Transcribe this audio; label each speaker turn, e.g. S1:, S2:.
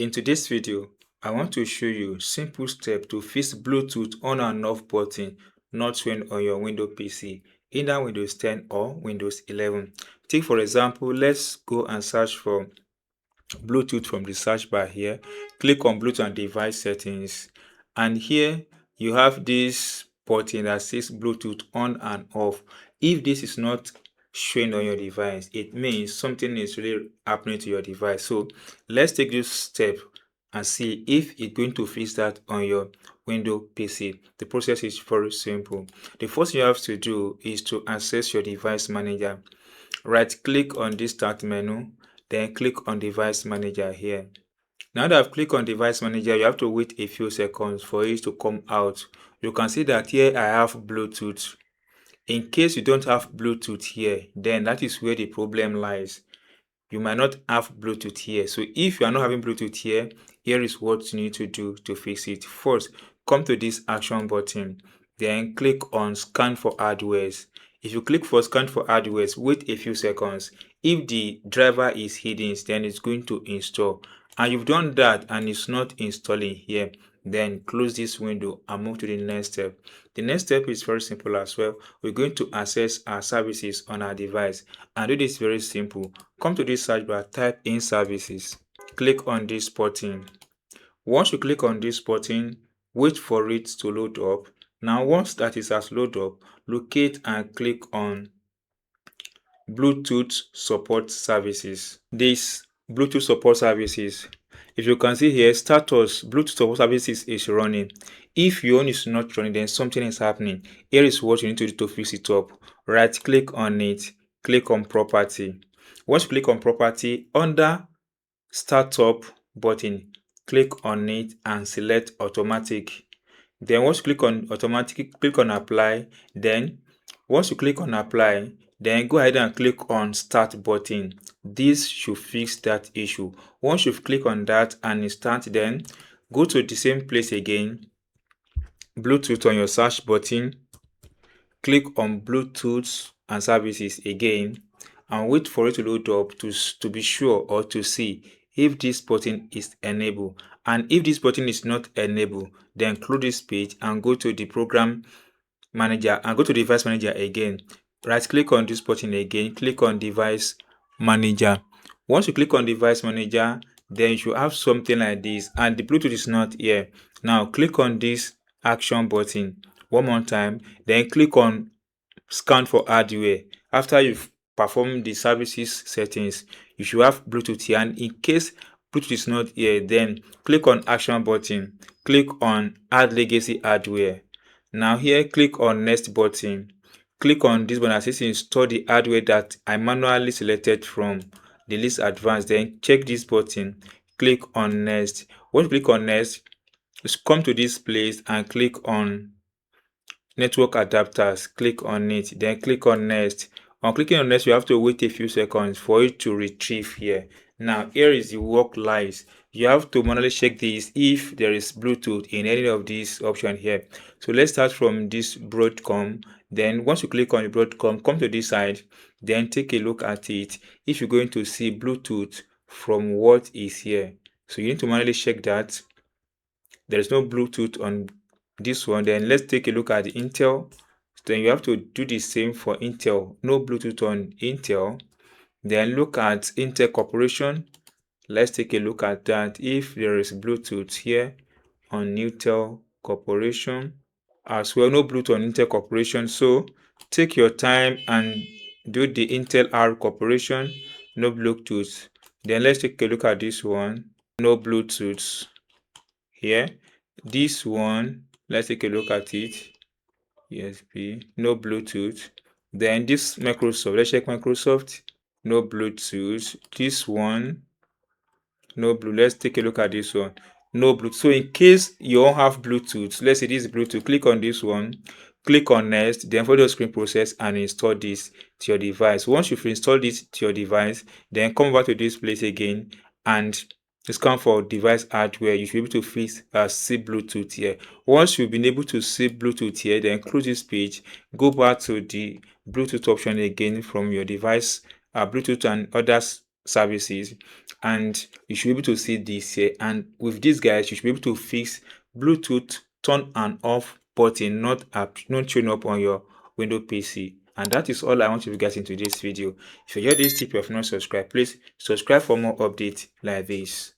S1: In today's video, I want to show you simple step to fix Bluetooth on and off button not showing on your Windows PC, either Windows 10 or Windows 11. Take for example, let's go and search for Bluetooth from the search bar here. Click on Bluetooth and device settings, and here you have this button that says Bluetooth on and off. If this is not showing on your device, it means something is really happening to your device. So let's take this step and see if it's going to fix that on your Windows PC. The process is very simple. The first thing you have to do is to access your device manager. Right click on this start menu, then click on device manager here. Now that I've clicked on device manager, you have to wait a few seconds for it to come out. You can see that here I have Bluetooth. In case you don't have Bluetooth here, then that is where the problem lies. You might not have Bluetooth here. So if you are not having Bluetooth here, here is what you need to do to fix it. First, come to this action button, then click on scan for hardwares. If you click for scan for hardwares, wait a few seconds. If the driver is hidden, then it's going to install. And you've done that and it's not installing here, then close this window and move to the next step. The next step is very simple as well. We're going to access our services on our device, and do this very simple. Come to this search bar, type in services, click on this button. Once you click on this button, wait for it to load up. Now once that is has loaded up, locate and click on Bluetooth support services. This Bluetooth support services, if you can see here, status Bluetooth support services is running. If your own is not running, then something is happening. Here is what you need to do to fix it up. Right click on it, click on property. Once you click on property, under startup button, click on it and select automatic. Then once you click on automatic, click on apply. Then once you click on apply, then go ahead and click on start button. This should fix that issue. Once you've clicked on that and it starts, then go to the same place again, Bluetooth on your search button, click on Bluetooth and services again, and wait for it to load up to be sure or to see if this button is enabled. And if this button is not enabled, then close this page and go to the program manager and go to device manager again. Right click on this button again, click on device manager. Once you click on device manager, then you should have something like this, and the Bluetooth is not here. Now click on this action button one more time, then click on scan for hardware. After you've performed the services settings, you should have Bluetooth here, and in case Bluetooth is not here, then click on action button, click on add legacy hardware. Now here, click on next button, click on this one that says install the hardware that I manually selected from the list advanced. Then check this button, click on next. Once you click on next, just come to this place and click on network adapters, click on it, then click on next. On clicking on next, you have to wait a few seconds for it to retrieve here. Now here is the work lies. You have to manually check this if there is Bluetooth in any of these options here. So let's start from this Broadcom. Then once you click on the Broadcom, come to this side, then take a look at it. If you're going to see Bluetooth from what is here, so you need to manually check that there is no Bluetooth on this one. Then let's take a look at the Intel. Then you have to do the same for Intel. No Bluetooth on Intel. Then look at Intel Corporation. Let's take a look at that if there is Bluetooth here on Intel Corporation as well. No Bluetooth on Intel Corporation. So take your time and do the Intel R Corporation. No Bluetooth. Then let's take a look at this one. No Bluetooth here. This one, let's take a look at it. ESP, no Bluetooth. Then this Microsoft, let's check Microsoft, no Bluetooth. This one, no Bluetooth. Let's take a look at this one, no Bluetooth. So in case you don't have Bluetooth, let's say this is Bluetooth, click on this one, click on next, then follow the screen process and install this to your device. Once you've installed this to your device, then come back to this place again and scan for device hardware. You should be able to fix see Bluetooth here. Once you've been able to see Bluetooth here, then close this page, go back to the Bluetooth option again from your device, Bluetooth and others services, and you should be able to see this here. And with these guys, you should be able to fix Bluetooth turn and off button not showing up on your Windows PC. And that is all I want you to get into this video. If you enjoyed this tip, you have not subscribed, please subscribe for more updates like this.